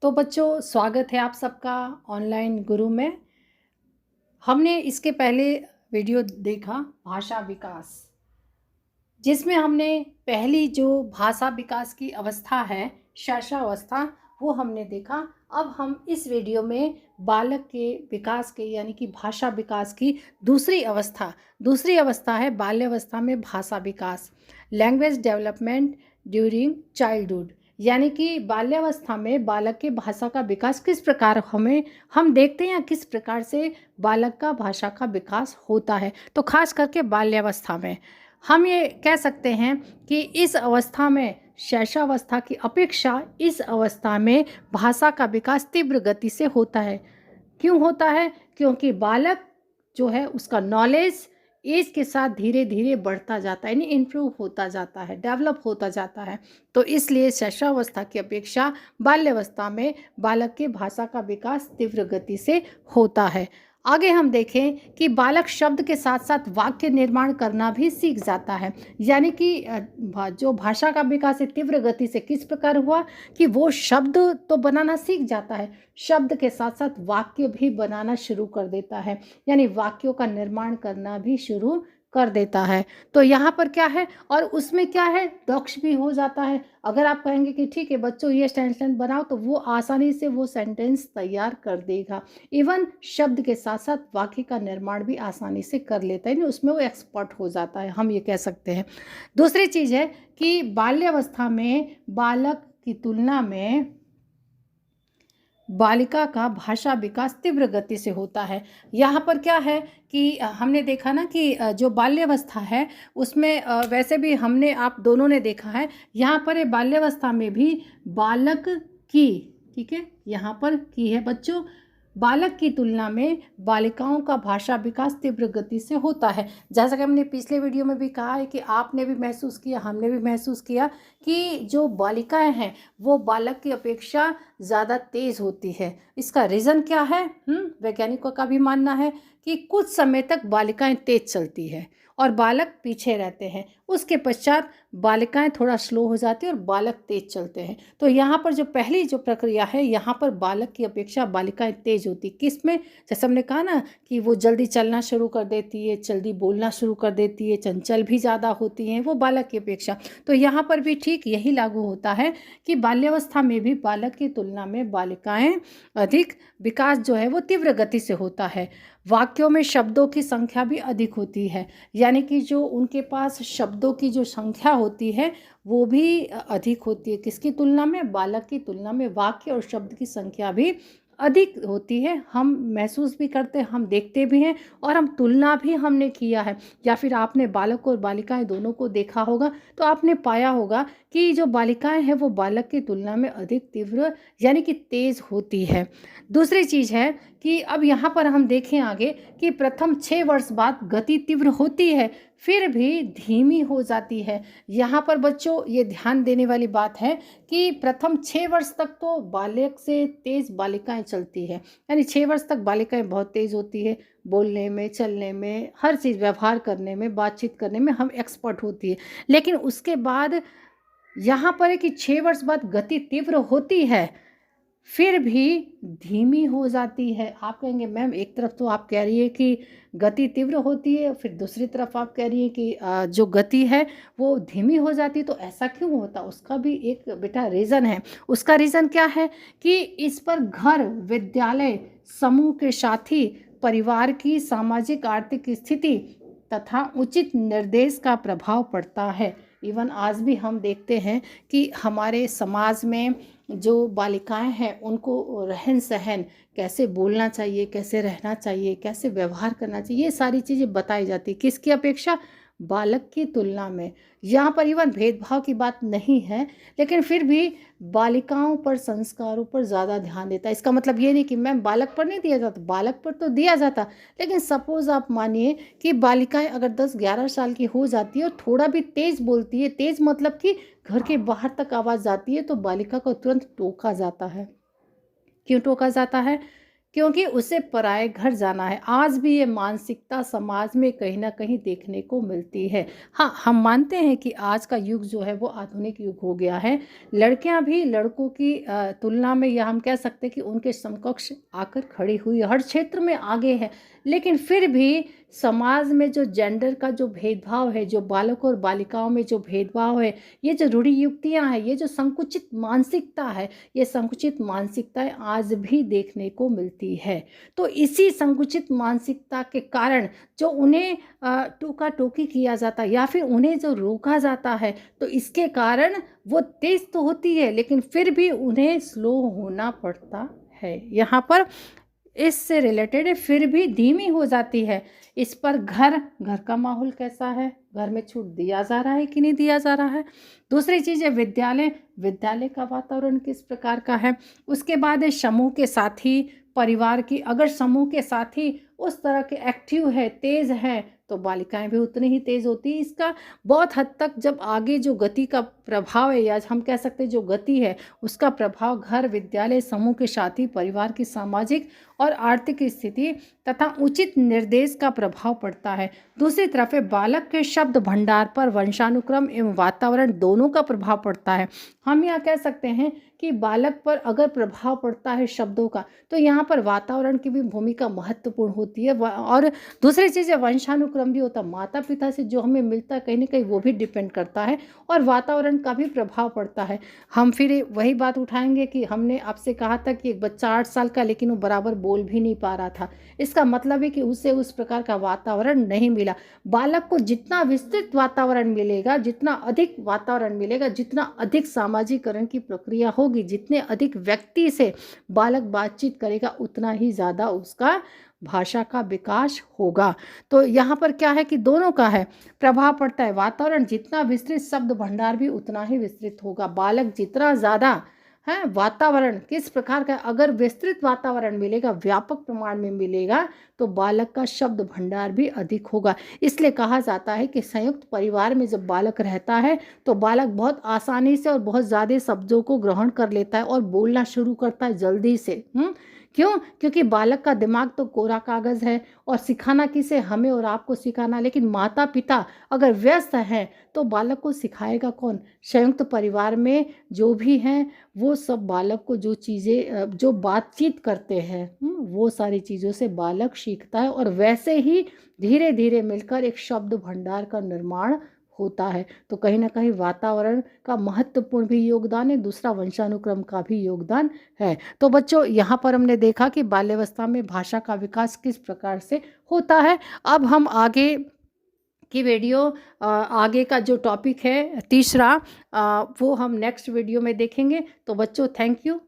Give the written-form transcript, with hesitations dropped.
तो बच्चों, स्वागत है आप सबका ऑनलाइन गुरु में। हमने इसके पहले वीडियो देखा भाषा विकास, जिसमें हमने पहली जो भाषा विकास की अवस्था है, शैशवावस्था, वो हमने देखा। अब हम इस वीडियो में बालक के विकास के यानी कि भाषा विकास की दूसरी अवस्था है बाल्यावस्था में भाषा विकास, लैंग्वेज डेवलपमेंट ड्यूरिंग चाइल्डहुड। यानी कि बाल्यावस्था में बालक के भाषा का विकास किस प्रकार हम देखते हैं, किस प्रकार से बालक का भाषा का विकास होता है। तो खास करके बाल्यावस्था में हम ये कह सकते हैं कि इस अवस्था में शैशवावस्था की अपेक्षा इस अवस्था में भाषा का विकास तीव्र गति से होता है। क्यों होता है? क्योंकि बालक जो है उसका नॉलेज एज के साथ धीरे धीरे बढ़ता जाता है, यानी इम्प्रूव होता जाता है, डेवलप होता जाता है। तो इसलिए शैशवावस्था की अपेक्षा बाल्यावस्था में बालक के भाषा का विकास तीव्र गति से होता है। आगे हम देखें कि बालक शब्द के साथ साथ वाक्य निर्माण करना भी सीख जाता है। यानी कि जो भाषा का विकास है तीव्र गति से किस प्रकार हुआ कि वो शब्द तो बनाना सीख जाता है, शब्द के साथ साथ वाक्य भी बनाना शुरू कर देता है, यानी वाक्यों का निर्माण करना भी शुरू कर देता है। तो यहाँ पर क्या है, और उसमें क्या है, दक्ष भी हो जाता है। अगर आप कहेंगे कि ठीक है बच्चों ये सेंटेंस बनाओ, तो वो आसानी से वो सेंटेंस तैयार कर देगा। इवन शब्द के साथ साथ वाक्य का निर्माण भी आसानी से कर लेता है, यानी उसमें वो एक्सपर्ट हो जाता है, हम ये कह सकते हैं। दूसरी चीज़ है कि बाल्यावस्था में बालक की तुलना में बालिका का भाषा विकास तीव्र गति से होता है। यहाँ पर क्या है कि हमने देखा ना कि जो बाल्यावस्था है उसमें वैसे भी हमने आप दोनों ने देखा है, यहाँ पर बाल्यावस्था में भी बालक की, ठीक है, यहाँ पर की है बच्चों, बालक की तुलना में बालिकाओं का भाषा विकास तीव्र गति से होता है। जैसा कि हमने पिछले वीडियो में भी कहा है कि आपने भी महसूस किया, हमने भी महसूस किया कि जो बालिकाएं हैं वो बालक की अपेक्षा ज़्यादा तेज़ होती है। इसका रीज़न क्या है? वैज्ञानिकों का भी मानना है कि कुछ समय तक बालिकाएं तेज चलती है और बालक पीछे रहते हैं, उसके पश्चात बालिकाएं थोड़ा स्लो हो जाती है और बालक तेज चलते हैं। तो यहाँ पर जो पहली जो प्रक्रिया है, यहाँ पर बालक की अपेक्षा बालिकाएं तेज होती। किस में? जैसे हमने कहा ना कि वो जल्दी चलना शुरू कर देती है, जल्दी बोलना शुरू कर देती है, चंचल भी ज़्यादा होती हैं वो बालक की अपेक्षा। तो यहाँ पर भी ठीक यही लागू होता है कि बाल्यावस्था में भी बालक की तुलना में बालिकाएं अधिक विकास जो है वो तीव्र गति से होता है। वाक्यों में शब्दों की संख्या भी अधिक होती है, यानी कि जो उनके पास शब्दों की जो संख्या होती है वो भी अधिक होती है। किसकी तुलना में? बालक की तुलना में वाक्य और शब्द की संख्या भी अधिक होती है। हम महसूस भी करते हैं, हम देखते भी हैं और हम तुलना भी हमने किया है, या फिर आपने बालक और बालिकाएं दोनों को देखा होगा तो आपने पाया होगा कि जो बालिकाएं हैं वो बालक की तुलना में अधिक तीव्र यानी कि तेज़ होती है। दूसरी चीज़ है कि अब यहाँ पर हम देखें आगे कि प्रथम 6 वर्ष बाद गति तीव्र होती है, फिर भी धीमी हो जाती है। यहाँ पर बच्चों ये ध्यान देने वाली बात है कि प्रथम 6 वर्ष तक तो बालक से तेज़ बालिकाएं चलती है, यानी 6 वर्ष तक बालिकाएं बहुत तेज़ होती है, बोलने में, चलने में, हर चीज़, व्यवहार करने में, बातचीत करने में हम एक्सपर्ट होती है। लेकिन उसके बाद यहाँ पर है कि 6 वर्ष बाद गति तीव्र होती है, फिर भी धीमी हो जाती है। आप कहेंगे मैम एक तरफ तो आप कह रही है कि गति तीव्र होती है, फिर दूसरी तरफ आप कह रही है कि जो गति है वो धीमी हो जाती है, तो ऐसा क्यों होता? उसका भी एक बेटा रीज़न है। उसका रीज़न क्या है कि इस पर घर, विद्यालय, समूह के साथी, परिवार की सामाजिक आर्थिक स्थिति तथा उचित निर्देश का प्रभाव पड़ता है। इवन आज भी हम देखते हैं कि हमारे समाज में जो बालिकाएं हैं उनको रहन सहन, कैसे बोलना चाहिए, कैसे रहना चाहिए, कैसे व्यवहार करना चाहिए, ये सारी चीज़ें बताई जाती। किसकी अपेक्षा? बालक की तुलना में। यहाँ पर इवन भेदभाव की बात नहीं है, लेकिन फिर भी बालिकाओं पर, संस्कारों पर ज़्यादा ध्यान देता है। इसका मतलब ये नहीं कि मैम बालक पर नहीं दिया जाता, बालक पर तो दिया जाता, लेकिन सपोज़ आप मानिए कि बालिकाएं अगर 10-11 साल की हो जाती है और थोड़ा भी तेज़ बोलती है, तेज़ मतलब कि घर के बाहर तक आवाज़ जाती है, तो बालिका को तुरंत टोका जाता है। क्यों टोका जाता है? क्योंकि उसे पराए घर जाना है। आज भी ये मानसिकता समाज में कहीं न कहीं देखने को मिलती है। हाँ, हम मानते हैं कि आज का युग जो है वो आधुनिक युग हो गया है। लड़कियाँ भी लड़कों की तुलना में, या हम कह सकते हैं कि उनके समकक्ष आकर खड़ी हुई हर क्षेत्र में आगे है। लेकिन फिर भी समाज में जो जेंडर का जो भेदभाव है, जो बालकों और बालिकाओं में जो भेदभाव है, ये जो रूढ़ियुक्तियाँ हैं, ये जो संकुचित मानसिकता है, ये संकुचित मानसिकताएं आज भी देखने को मिलती है। तो इसी संकुचित मानसिकता के कारण जो उन्हें टोका टोकी किया जाता है या फिर उन्हें जो रोका जाता है, तो इसके कारण वो तेज तो होती है लेकिन फिर भी उन्हें स्लो होना पड़ता है। यहाँ पर इससे रिलेटेड है, फिर भी धीमी हो जाती है। इस पर घर का माहौल कैसा है, घर में छूट दिया जा रहा है कि नहीं दिया जा रहा है। दूसरी चीज़ है विद्यालय का वातावरण किस प्रकार का है। उसके बाद है समूह के साथी, परिवार की, अगर समूह के साथी उस तरह के एक्टिव है, तेज़ है, तो बालिकाएं भी उतनी ही तेज़ होती है। इसका बहुत हद तक जब आगे जो गति का प्रभाव है, या हम कह सकते हैं जो गति है, उसका प्रभाव घर, विद्यालय, समूह के साथी, परिवार की सामाजिक और आर्थिक स्थिति तथा उचित निर्देश का प्रभाव पड़ता है। दूसरी तरफ है बालक के शब्द भंडार पर वंशानुक्रम एवं वातावरण दोनों का प्रभाव पड़ता है। हम यहाँ कह सकते हैं कि बालक पर अगर प्रभाव पड़ता है शब्दों का, तो यहाँ पर वातावरण की भी भूमिका महत्वपूर्ण होती है। और दूसरी चीज़ है वंशानुक्रम भी होता है, माता पिता से जो हमें मिलता है कहीं ना कहीं वो भी डिपेंड करता है, और वातावरण का भी प्रभाव पड़ता है। हम फिर वही बात उठाएंगे कि हमने आपसे कहा था कि एक बच्चा 8 साल का, लेकिन वो बराबर बोल भी नहीं पा रहा था। इसका मतलब है कि उसे उस प्रकार का वातावरण नहीं मिला। बालक को जितना विस्तृत वातावरण मिलेगा, जितना अधिक वातावरण मिलेगा, जितना अधिक सामाजिकरण की प्रक्रिया होगी, जितने अधिक व्यक्ति से बालक बातचीत करेगा, उतना ही ज़्यादा उसका भाषा का विकास होगा। तो यहाँ पर क्या है कि दोनों का है प्रभाव पड़ता है। वातावरण जितना विस्तृत, शब्द भंडार भी उतना ही विस्तृत होगा। बालक जितना ज़्यादा है, वातावरण किस प्रकार का, अगर विस्तृत वातावरण मिलेगा, व्यापक प्रमाण में मिलेगा, तो बालक का शब्द भंडार भी अधिक होगा। इसलिए कहा जाता है कि संयुक्त परिवार में जब बालक रहता है तो बालक बहुत आसानी से और बहुत ज़्यादा शब्दों को ग्रहण कर लेता है और बोलना शुरू करता है जल्दी से। क्यों? क्योंकि बालक का दिमाग तो कोरा कागज़ है, और सिखाना किसे, हमें और आपको सिखाना। लेकिन माता पिता अगर व्यस्त हैं तो बालक को सिखाएगा कौन? संयुक्त परिवार में जो भी हैं वो सब बालक को जो चीज़ें, जो बातचीत करते हैं, वो सारी चीज़ों से बालक सीखता है, और वैसे ही धीरे धीरे मिलकर एक शब्द भंडार का निर्माण होता है। तो कहीं ना कहीं वातावरण का महत्वपूर्ण भी योगदान है, दूसरा वंशानुक्रम का भी योगदान है। तो बच्चों, यहाँ पर हमने देखा कि बाल्यावस्था में भाषा का विकास किस प्रकार से होता है। अब हम आगे की वीडियो, आगे का जो टॉपिक है तीसरा, वो हम नेक्स्ट वीडियो में देखेंगे। तो बच्चों, थैंक यू।